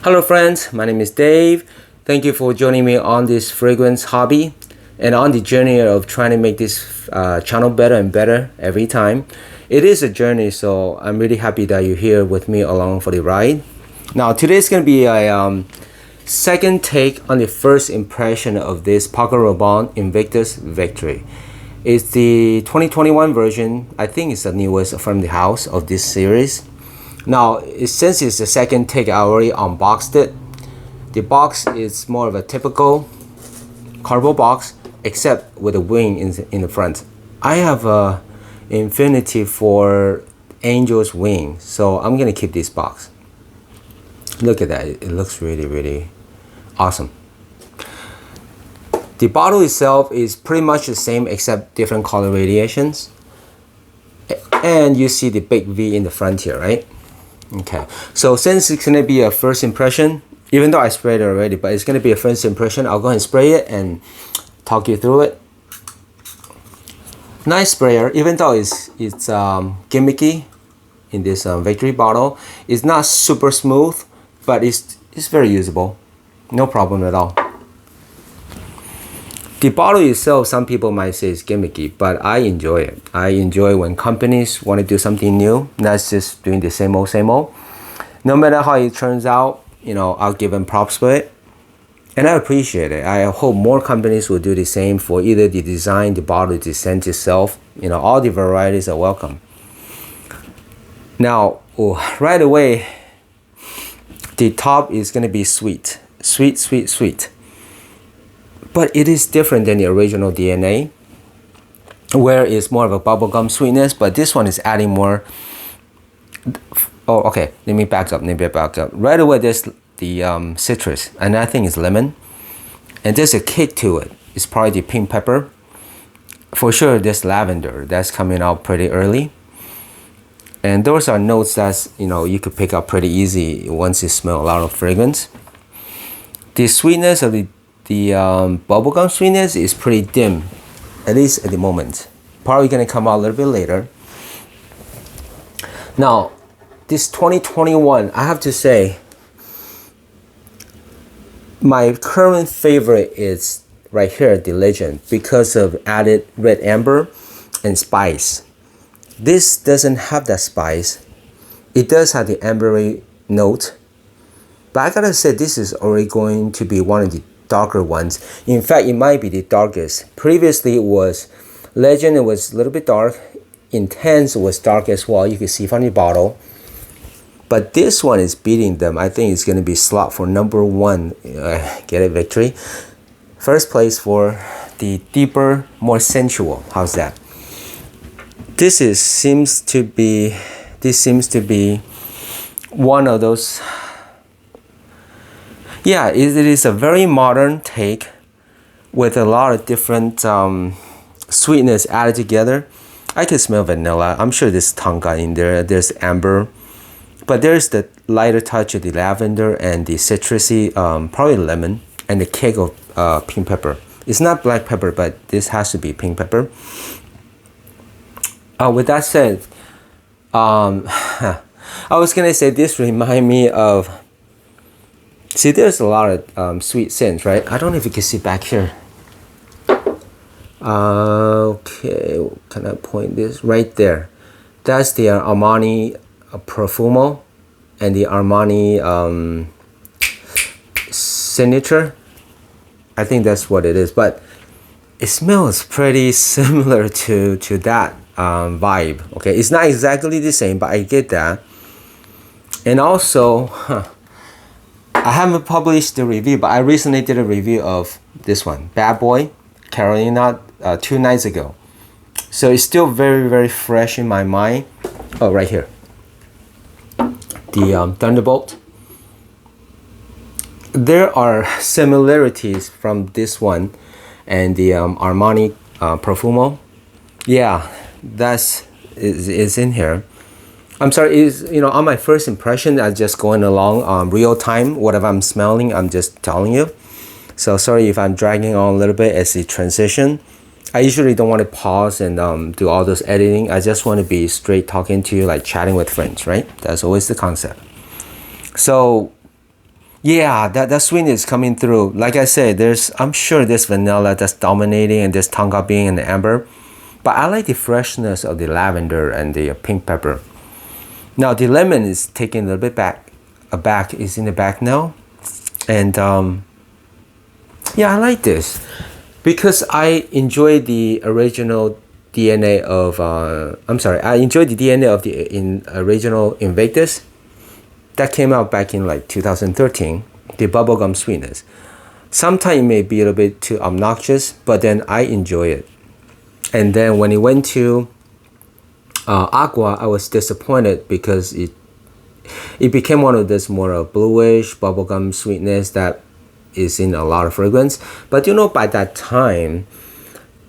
Hello friends, my name is Dave. Thank you for joining me on this fragrance hobby and on the journey of trying to make this channel better and better every time. It is a journey, so I'm really happy that you're here with me along for the ride. Now today's going to be a second take on the first impression of this Paco Rabanne Invictus Victory. It's the 2021 version. I think it's the newest from the house of this series. Now, since it's the second take, I already unboxed it. The box is more of a typical cardboard box, except with a wing in the front. I have a infinity for angel's wing, so I'm gonna keep this box. Look at that, it looks really awesome. The bottle itself is pretty much the same except different color radiations. And you see the big V in the front here, right? Okay, so since it's gonna be a first impression, even though I sprayed it already, but it's gonna be a first impression, I'll go ahead and spray it and talk you through it. Nice sprayer, even though it's gimmicky in this Victory bottle. It's not super smooth, but it's very usable, no problem at all. The bottle itself, some people might say is gimmicky, but I enjoy it. I enjoy when companies want to do something new, not just doing the same old. No matter how it turns out, I'll give them props for it. And I appreciate it. I hope more companies will do the same for either the design, the bottle, the scent itself. All the varieties are welcome. Now, right away, the top is going to be sweet. Sweet. But it is different than the original DNA, where it's more of a bubblegum sweetness, but this one is adding more. Oh, okay, let me back up. Right away, there's the citrus, and I think it's lemon. And there's a kick to it. It's probably the pink pepper. For sure, there's lavender. That's coming out pretty early. And those are notes that's, you could pick up pretty easy once you smell a lot of fragrance. The sweetness of the bubblegum sweetness is pretty dim, at least at the moment. Probably gonna come out a little bit later. Now, this 2021, I have to say, my current favorite is right here, the Legend, because of added red amber and spice. This doesn't have that spice. It does have the ambery note, but I gotta say this is already going to be one of the darker ones. In fact, it might be the darkest. Previously it was Legend, it was a little bit dark. Intense was dark as well, you can see from the bottle. But this one is beating them. I think it's going to be slot for number one. Get it, Victory. First place for the deeper, more sensual. How's that? This seems to be one of those. Yeah, it is a very modern take with a lot of different sweetness added together. I can smell vanilla. I'm sure there's tonka in there. There's amber. But there's the lighter touch of the lavender and the citrusy, probably lemon, and the kick of pink pepper. It's not black pepper, but this has to be pink pepper. With that said, I was going to say this remind me of... See, there's a lot of sweet scents, right? I don't know if you can see back here. Okay, can I point this? Right there. That's the Armani Profumo and the Armani Signature. I think that's what it is, but it smells pretty similar to that vibe. Okay, it's not exactly the same, but I get that. And also, I haven't published the review, but I recently did a review of this one, Bad Boy, Carolina, 2 nights ago. So it's still very fresh in my mind. Oh, right here. The Thunderbolt. There are similarities from this one and the Armani Profumo. Yeah, that's is in here. I'm sorry, on my first impression, I'm just going along real time. Whatever I'm smelling, I'm just telling you. So sorry if I'm dragging on a little bit as a transition. I usually don't want to pause and do all this editing. I just want to be straight talking to you, like chatting with friends, right? That's always the concept. So Yeah, that sweetness is coming through. Like I said, I'm sure there's vanilla that's dominating and there's tonka bean and the amber. But I like the freshness of the lavender and the pink pepper. Now the lemon is taking a little bit back, is in the back now. And yeah, I like this because I enjoy the original DNA of I enjoyed the DNA of the original Invictus that came out back in like 2013, the bubblegum sweetness. Sometimes it may be a little bit too obnoxious, but then I enjoy it. And then when it went to Aqua, I was disappointed because it became one of this more bluish bubblegum sweetness that is in a lot of fragrance. But you know, by that time,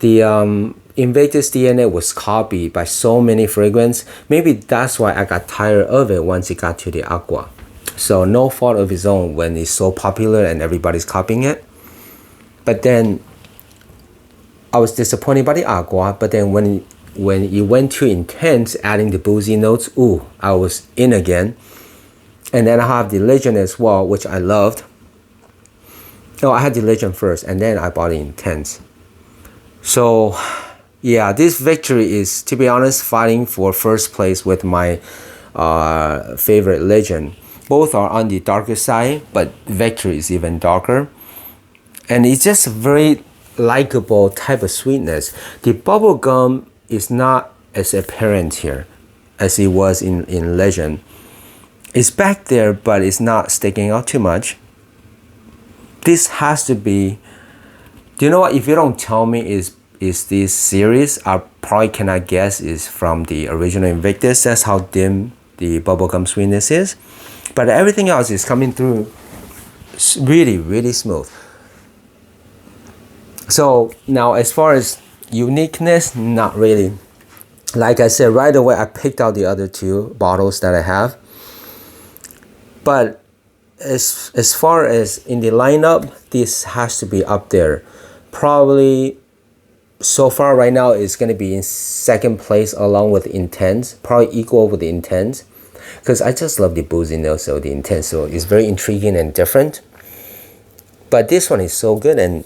the Invictus DNA was copied by so many fragrance. Maybe that's why I got tired of it once it got to the Aqua. So no fault of his own when it's so popular and everybody's copying it. But then I was disappointed by the Aqua. But then when it went to Intense, adding the boozy notes, ooh, I was in again. And then I have the Legend as well, which I loved. No, I had the Legend first, and then I bought the Intense. So, yeah, this victory is, to be honest, fighting for first place with my favorite Legend. Both are on the darker side, but Victory is even darker. And it's just a very likable type of sweetness. The bubble gum is not as apparent here as it was in Legend. It's back there, but it's not sticking out too much. This has to be, do you know what, if you don't tell me is this series, I probably cannot guess is from the original Invictus. That's how dim the bubblegum sweetness is. But everything else is coming through really, really smooth. So now as far as uniqueness, not really. Like I said, right away I picked out the other two bottles that I have. But as far as in the lineup, this has to be up there. Probably so far right now it's going to be in second place along with Intense, probably equal with the Intense, because I just love the boozy notes of the Intense, so it's very intriguing and different. But this one is so good and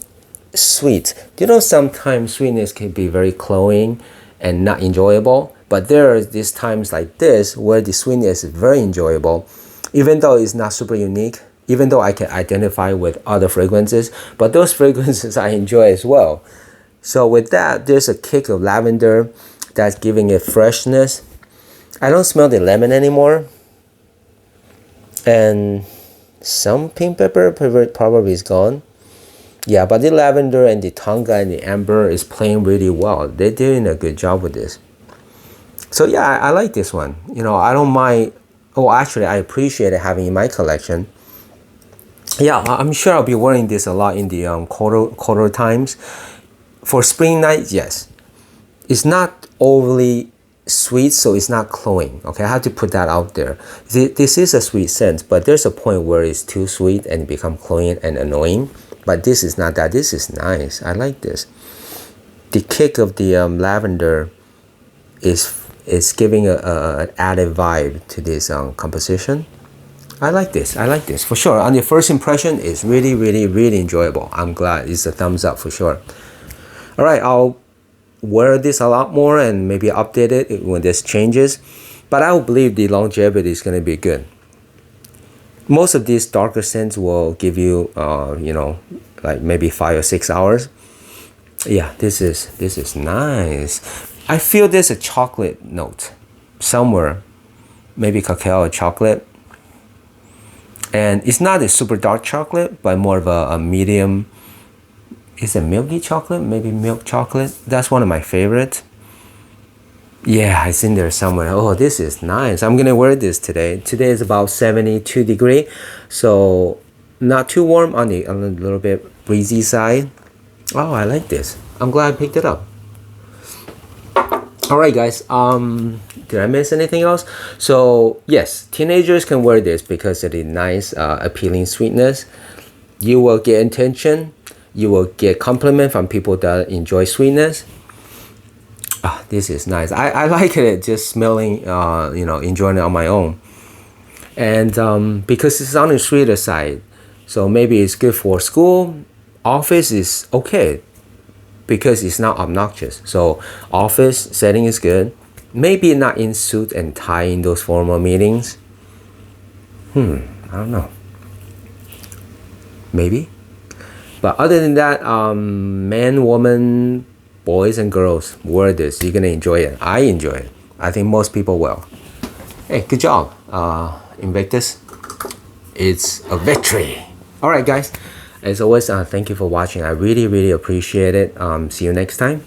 sweet. You know, sometimes sweetness can be very cloying and not enjoyable, but there are these times like this where the sweetness is very enjoyable, even though it's not super unique, even though I can identify with other fragrances, but those fragrances I enjoy as well. So with that, there's a kick of lavender that's giving it freshness. I don't smell the lemon anymore. And some pink pepper probably is gone. Yeah, but the lavender and the tonka and the amber is playing really well. They're doing a good job with this. So yeah, I like this one. You know, I don't mind. Oh, actually, I appreciate it having in my collection. Yeah, I'm sure I'll be wearing this a lot in the colder times. For spring nights, yes. It's not overly sweet, so it's not cloying. Okay, I have to put that out there. This is a sweet scent, but there's a point where it's too sweet and become cloying and annoying. But this is not that. This is nice. I like this. The kick of the lavender is giving an added vibe to this composition. I like this. I like this for sure. On the first impression, it's really, really, really enjoyable. I'm glad. It's a thumbs up for sure. All right, I'll wear this a lot more and maybe update it when this changes. But I will believe the longevity is going to be good. Most of these darker scents will give you, you know, like maybe 5 or 6 hours. Yeah, this is nice. I feel there's a chocolate note somewhere, maybe cacao or chocolate. And it's not a super dark chocolate, but more of a medium. Is it milky chocolate? Maybe milk chocolate. That's one of my favorites. Yeah, it's in there somewhere. Oh, this is nice. I'm gonna wear this today. Today is about 72 degrees, so not too warm, on a little bit breezy side. Oh, I like this. I'm glad I picked it up. All right, guys. Did I miss anything else? So yes, teenagers can wear this because of the nice, appealing sweetness. You will get attention. You will get compliment from people that enjoy sweetness. Ah, this is nice. I like it just smelling, you know, enjoying it on my own. And because it's on the sweeter side, So maybe it's good for school. Office is okay because it's not obnoxious. So office setting is good. Maybe not in suit and tie in those formal meetings. I don't know. Maybe. But other than that, men, women, boys and girls, wear this. You're gonna enjoy it. I enjoy it. I think most people will. Hey, good job, Invictus. It's a victory. All right, guys. As always, thank you for watching. I really, really appreciate it. See you next time.